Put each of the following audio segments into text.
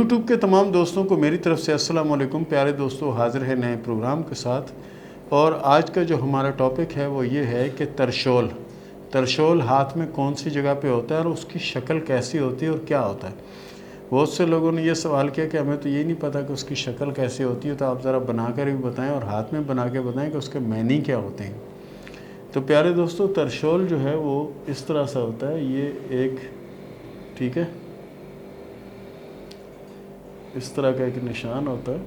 YouTube کے تمام دوستوں کو میری طرف سے السلام علیکم۔ پیارے دوستو، حاضر ہے نئے پروگرام کے ساتھ، اور آج کا جو ہمارا ٹاپک ہے وہ یہ ہے کہ ترشول ہاتھ میں کون سی جگہ پہ ہوتا ہے اور اس کی شکل کیسی ہوتی ہے اور کیا ہوتا ہے۔ بہت سے لوگوں نے یہ سوال کیا کہ ہمیں تو یہ نہیں پتہ کہ اس کی شکل کیسی ہوتی ہے، تو آپ ذرا بنا کر بھی بتائیں اور ہاتھ میں بنا کے بتائیں کہ اس کے معنی کیا ہوتے ہیں۔ تو پیارے دوستو، ترشول جو ہے وہ اس طرح سے ہوتا ہے، یہ ایک ٹھیک ہے اس طرح کا ایک نشان ہوتا ہے،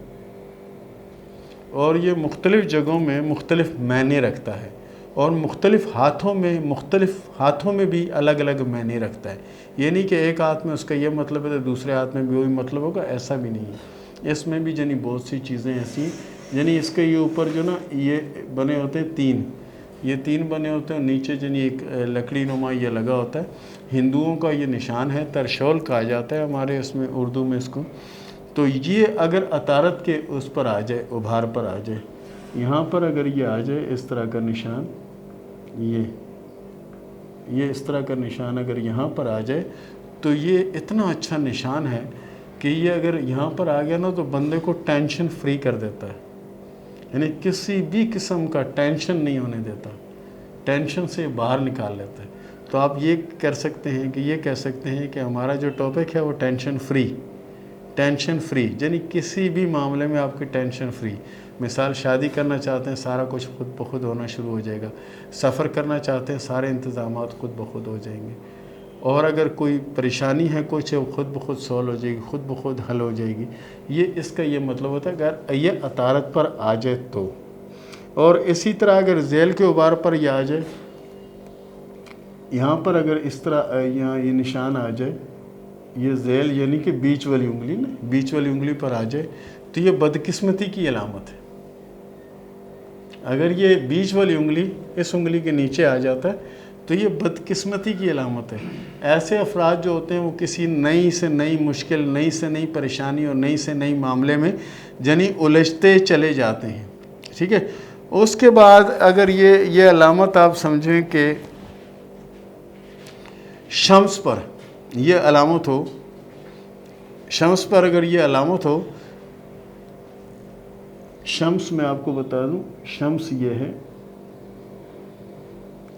اور یہ مختلف جگہوں میں مختلف معنی رکھتا ہے، اور مختلف ہاتھوں میں بھی الگ الگ معنی رکھتا ہے۔ یہ نہیں کہ ایک ہاتھ میں اس کا یہ مطلب ہے تو دوسرے ہاتھ میں بھی وہی مطلب ہوگا، ایسا بھی نہیں ہے۔ اس میں بھی بہت سی چیزیں ایسی، اس کے یہ اوپر جو یہ بنے ہوتے ہیں تین بنے ہوتے ہیں، اور نیچے ایک لکڑی نما یہ لگا ہوتا ہے۔ ہندوؤں کا یہ نشان ہے، ترشول کہا جاتا ہے ہمارے اس میں اردو میں اس کو۔ تو یہ اگر عطارد کے اس پر آ جائے، ابھار پر آ جائے، یہاں پر اگر یہ آ جائے اس طرح کا نشان، یہ اس طرح کا نشان اگر یہاں پر آ جائے تو یہ اتنا اچھا نشان ہے کہ یہ اگر یہاں پر آ گیا نا تو بندے کو ٹینشن فری کر دیتا ہے، کسی بھی قسم کا ٹینشن نہیں ہونے دیتا، ٹینشن سے باہر نکال لیتا ہے۔ تو آپ یہ کہہ سکتے ہیں کہ ہمارا جو ٹاپک ہے وہ ٹینشن فری، کسی بھی معاملے میں آپ کی ٹینشن فری۔ مثال، شادی کرنا چاہتے ہیں، سارا کچھ خود بخود ہونا شروع ہو جائے گا۔ سفر کرنا چاہتے ہیں، سارے انتظامات خود بخود ہو جائیں گے۔ اور اگر کوئی پریشانی ہے کچھ، وہ خود بخود سولو ہو جائے گی، خود بخود حل ہو جائے گی۔ اس کا یہ مطلب ہوتا ہے اگر یہ عطارد پر آ جائے تو۔ اور اسی طرح اگر ذیل کے ابھار پر یہ آ جائے، یہاں پر اگر اس طرح یہاں یہ نشان آ جائے، یہ ذیل کہ بیچ والی انگلی پر آ جائے، تو یہ بدقسمتی کی علامت ہے۔ اگر یہ بیچ والی انگلی اس انگلی کے نیچے آ جاتا ہے تو یہ بدقسمتی کی علامت ہے۔ ایسے افراد جو ہوتے ہیں وہ کسی نئی سے نئی مشکل، نئی سے نئی پریشانی اور نئی سے نئی معاملے میں الجھتے چلے جاتے ہیں، ٹھیک ہے۔ اس کے بعد اگر یہ علامت آپ سمجھیں کہ شمس پر یہ علامت ہو، اگر یہ علامت ہو، شمس میں آپ کو بتا دوں، شمس یہ ہے،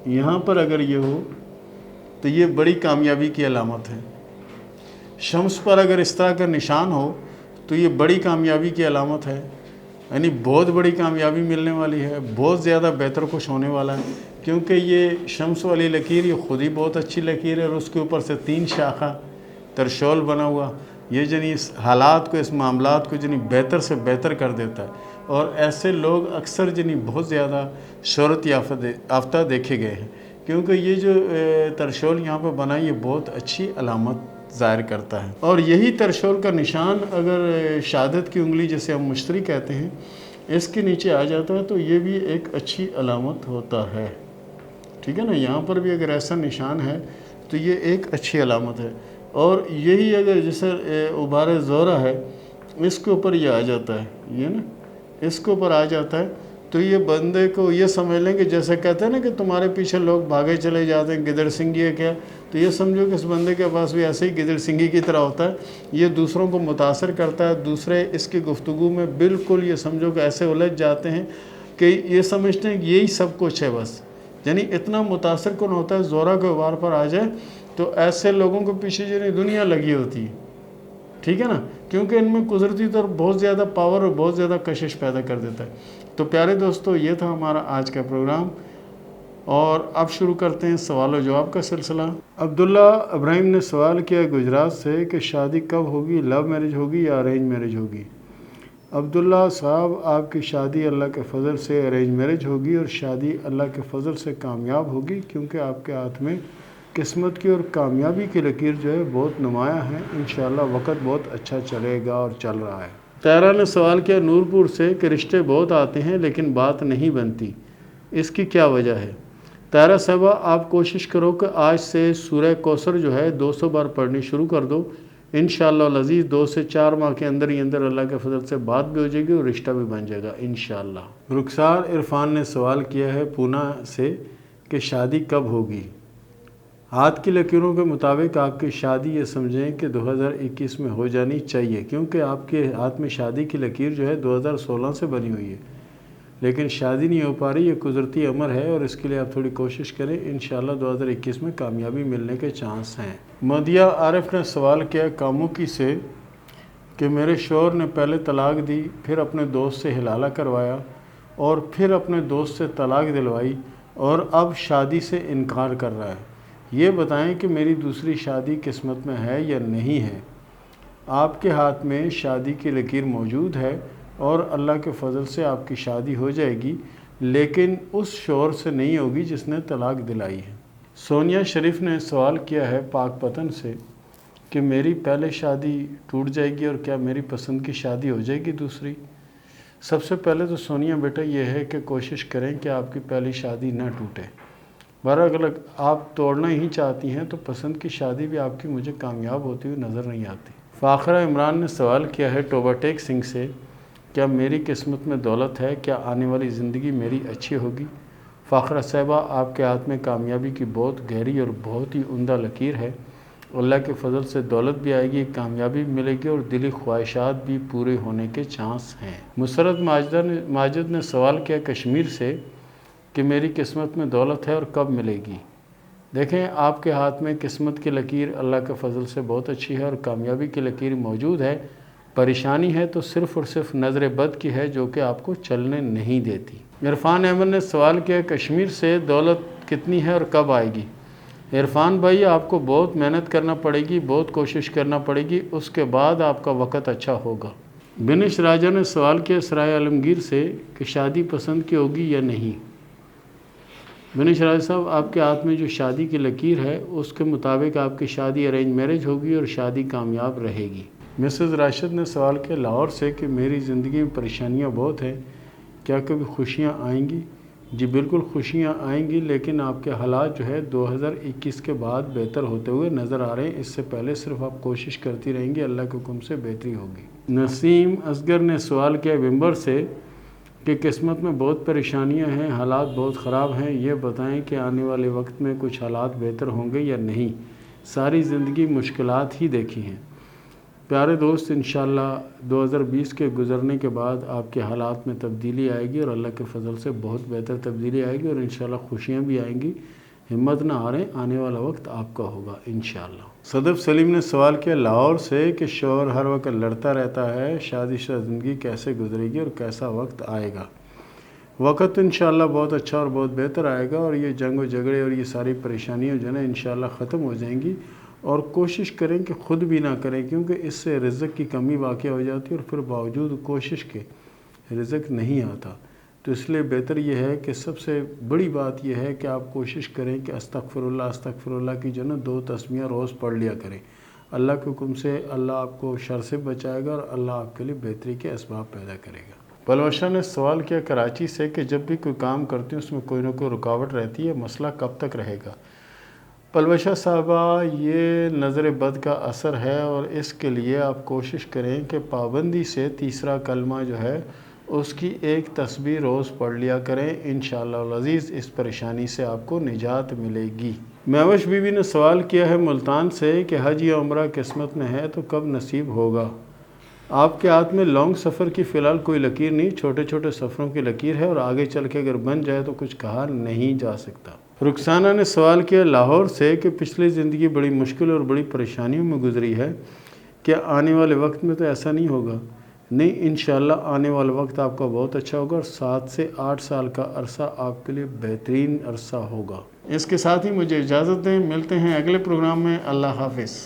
یہاں پر اگر یہ ہو تو یہ بڑی کامیابی کی علامت ہے۔ شمس پر اگر اس طرح کا نشان ہو تو یہ بڑی کامیابی کی علامت ہے، بہت بڑی کامیابی ملنے والی ہے، بہت زیادہ بہتر کچھ ہونے والا ہے، کیونکہ یہ شمس والی لکیر یہ خود ہی بہت اچھی لکیر ہے، اور اس کے اوپر سے 3 شاخہ ترشول بنا ہوا، یہ اس حالات کو، اس معاملات کو بہتر سے بہتر کر دیتا ہے۔ اور ایسے لوگ اکثر بہت زیادہ شہرت یافتہ دیکھے گئے ہیں، کیونکہ یہ جو ترشول یہاں پہ بنا یہ بہت اچھی علامت ظاہر کرتا ہے۔ اور یہی ترشول کا نشان اگر شہادت کی انگلی جسے ہم مشتری کہتے ہیں، اس کے نیچے آ جاتا ہے تو یہ بھی ایک اچھی علامت ہوتا ہے، ٹھیک ہے نا۔ یہاں پر بھی اگر ایسا نشان ہے تو یہ ایک اچھی علامت ہے۔ اور یہی اگر جیسے ابھار زہرہ ہے، اس کے اوپر یہ آ جاتا ہے، اس کے اوپر آ جاتا ہے تو یہ بندے کو یہ سمجھ لیں کہ جیسے کہتے ہیں نا کہ تمہارے پیچھے لوگ بھاگے چلے جاتے ہیں، گدڑ سنگھی ہے کیا، تو یہ سمجھو کہ اس بندے کے پاس بھی ایسے ہی گدڑ سنگھی کی طرح ہوتا ہے۔ یہ دوسروں کو متاثر کرتا ہے، دوسرے اس کی گفتگو میں بالکل یہ سمجھو کہ ایسے الجھ جاتے ہیں کہ یہ سمجھتے ہیں کہ یہی سب کچھ ہے بس، اتنا متاثر کن ہوتا ہے۔ زہرہ کے ابھار پر آ جائے تو ایسے لوگوں کے پیچھے دنیا لگی ہوتی ہے، ٹھیک ہے نا، کیونکہ ان میں قدرتی طور بہت زیادہ پاور اور بہت زیادہ کشش پیدا کر دیتا ہے۔ تو پیارے دوستو، یہ تھا ہمارا آج کا پروگرام، اور اب شروع کرتے ہیں سوال و جواب کا سلسلہ۔ عبداللہ ابراہیم نے سوال کیا گجرات سے کہ شادی کب ہوگی، لو میرج ہوگی یا ارینج میرج ہوگی؟ عبداللہ صاحب، آپ کی شادی اللہ کے فضل سے ارینج میرج ہوگی، اور شادی اللہ کے فضل سے کامیاب ہوگی، کیونکہ آپ کے ہاتھ میں قسمت کی اور کامیابی کی لکیر جو ہے بہت نمایاں ہے۔ انشاءاللہ وقت بہت اچھا چلے گا اور چل رہا ہے۔ طاہرہ نے سوال کیا نورپور سے کہ رشتے بہت آتے ہیں لیکن بات نہیں بنتی، اس کی کیا وجہ ہے؟ طاہرہ صاحبہ، آپ کوشش کرو کہ آج سے سورہ کوثر جو ہے 200 بار پڑھنی شروع کر دو، انشاءاللہ العزیز 2 سے 4 ماہ کے اندر ہی اندر اللہ کے فضل سے بات بھی ہو جائے گی اور رشتہ بھی بن جائے گا انشاءاللہ۔ رخسار عرفان نے سوال کیا ہے پونا سے کہ شادی کب ہوگی؟ ہاتھ کی لکیروں کے مطابق آپ کی شادی یہ سمجھیں کہ 2021 میں ہو جانی چاہیے، کیونکہ آپ کے ہاتھ میں شادی کی لکیر جو ہے 2016 سے بنی ہوئی ہے، لیکن شادی نہیں ہو پا رہی۔ یہ قدرتی امر ہے اور اس کے لیے آپ تھوڑی کوشش کریں، انشاءاللہ 2021 میں کامیابی ملنے کے چانس ہیں۔ مدیہ عارف نے سوال کیا کاموکی سے کہ میرے شوہر نے پہلے طلاق دی، پھر اپنے دوست سے حلالہ کروایا اور پھر اپنے دوست سے طلاق دلوائی اور اب شادی سے انکار کر رہا ہے۔ یہ بتائیں کہ میری دوسری شادی قسمت میں ہے یا نہیں ہے؟ آپ کے ہاتھ میں شادی کی لکیر موجود ہے اور اللہ کے فضل سے آپ کی شادی ہو جائے گی، لیکن اس شوہر سے نہیں ہوگی جس نے طلاق دلائی ہے۔ سونیا شریف نے سوال کیا ہے پاک پتن سے کہ میری پہلے شادی ٹوٹ جائے گی اور کیا میری پسند کی شادی ہو جائے گی دوسری؟ سب سے پہلے تو سونیا بیٹا یہ ہے کہ کوشش کریں کہ آپ کی پہلی شادی نہ ٹوٹے۔ اگر آپ توڑنا ہی چاہتی ہیں تو پسند کی شادی بھی آپ کی مجھے کامیاب ہوتی ہوئی نظر نہیں آتی۔ فاخرہ عمران نے سوال کیا ہے ٹوبا ٹیک سنگھ سے، کیا میری قسمت میں دولت ہے؟ کیا آنے والی زندگی میری اچھی ہوگی؟ فاخرہ صاحبہ، آپ کے ہاتھ میں کامیابی کی بہت گہری اور بہت ہی عمدہ لکیر ہے۔ اللہ کے فضل سے دولت بھی آئے گی، کامیابی بھی ملے گی اور دلی خواہشات بھی پورے ہونے کے چانس ہیں۔ مسرت ماجد نے سوال کیا کشمیر سے کہ میری قسمت میں دولت ہے اور کب ملے گی؟ دیکھیں، آپ کے ہاتھ میں قسمت کی لکیر اللہ کے فضل سے بہت اچھی ہے اور کامیابی کی لکیر موجود ہے۔ پریشانی ہے تو صرف اور صرف نظر بد کی ہے جو کہ آپ کو چلنے نہیں دیتی۔ عرفان احمد نے سوال کیا کشمیر سے دولت کتنی ہے اور کب آئے گی؟ عرفان بھائی، آپ کو بہت محنت کرنا پڑے گی، بہت کوشش کرنا پڑے گی، اس کے بعد آپ کا وقت اچھا ہوگا۔ بنش راجہ نے سوال کیا سرائے عالمگیر سے کہ شادی پسند کی ہوگی یا نہیں؟ بنش راجہ صاحب، آپ کے ہاتھ میں جو شادی کی لکیر ہے اس کے مطابق آپ کی شادی ارینج میرج ہوگی اور شادی کامیاب رہے گی۔ مسز راشد نے سوال کیا لاہور سے کہ میری زندگی میں پریشانیاں بہت ہیں، کیا کبھی خوشیاں آئیں گی؟ جی بالکل خوشیاں آئیں گی، لیکن آپ کے حالات جو ہے 2021 کے بعد بہتر ہوتے ہوئے نظر آ رہے ہیں۔ اس سے پہلے صرف آپ کوشش کرتی رہیں گی، اللہ کے حکم سے بہتری ہوگی۔ نسیم اصغر نے سوال کیا ومبر سے کہ قسمت میں بہت پریشانیاں ہیں، حالات بہت خراب ہیں، یہ بتائیں کہ آنے والے وقت میں کچھ حالات بہتر ہوں گے یا نہیں؟ ساری زندگی مشکلات ہی دیکھی ہیں پیارے دوست۔ انشاءاللہ 2020 کے گزرنے کے بعد آپ کے حالات میں تبدیلی آئے گی اور اللہ کے فضل سے بہت بہتر تبدیلی آئے گی اور انشاءاللہ خوشیاں بھی آئیں گی۔ ہمت نہ ہاریں، آنے والا وقت آپ کا ہوگا انشاءاللہ۔ صدف سلیم نے سوال کیا لاہور سے کہ شوہر ہر وقت لڑتا رہتا ہے، شادی شدہ زندگی کیسے گزرے گی اور کیسا وقت آئے گا؟ وقت انشاءاللہ بہت اچھا اور بہت بہتر آئے گا اور یہ جنگ و جھگڑے اور یہ ساری پریشانیاں جو ہے نا انشاءاللہ ختم ہو جائیں گی۔ اور کوشش کریں کہ خود بھی نہ کریں، کیونکہ اس سے رزق کی کمی واقع ہو جاتی ہے اور پھر باوجود کوشش کے رزق نہیں آتا۔ تو اس لیے بہتر یہ ہے کہ سب سے بڑی بات یہ ہے کہ آپ کوشش کریں کہ استغفر اللہ کی جو نا 2 تسمیہ روز پڑھ لیا کریں۔ اللہ کے حکم سے اللہ آپ کو شر سے بچائے گا اور اللہ آپ کے لیے بہتری کے اسباب پیدا کرے گا۔ پلوشا نے سوال کیا کراچی سے کہ جب بھی کوئی کام کرتے ہیں اس میں کوئی نہ کوئی رکاوٹ رہتی ہے، مسئلہ کب تک رہے گا؟ پلوشا صاحبہ، یہ نظر بد کا اثر ہے اور اس کے لیے آپ کوشش کریں کہ پابندی سے تیسرا کلمہ جو ہے اس کی 1 تسبیح روز پڑھ لیا کریں، انشاءاللہ العزیز اس پریشانی سے آپ کو نجات ملے گی۔ میوش بی بی نے سوال کیا ہے ملتان سے کہ حج یا عمرہ قسمت میں ہے تو کب نصیب ہوگا؟ آپ کے ہاتھ میں لانگ سفر کی فی الحال کوئی لکیر نہیں، چھوٹے چھوٹے سفروں کی لکیر ہے اور آگے چل کے اگر بن جائے تو کچھ کہا نہیں جا سکتا۔ رخسانہ نے سوال کیا لاہور سے کہ پچھلی زندگی بڑی مشکل اور بڑی پریشانیوں میں گزری ہے، کیا آنے والے وقت میں تو ایسا نہیں ہوگا؟ نہیں، انشاءاللہ آنے والا وقت آپ کا بہت اچھا ہوگا اور 7 سے 8 سال کا عرصہ آپ کے لیے بہترین عرصہ ہوگا۔ اس کے ساتھ ہی مجھے اجازت دیں، ملتے ہیں اگلے پروگرام میں۔ اللہ حافظ۔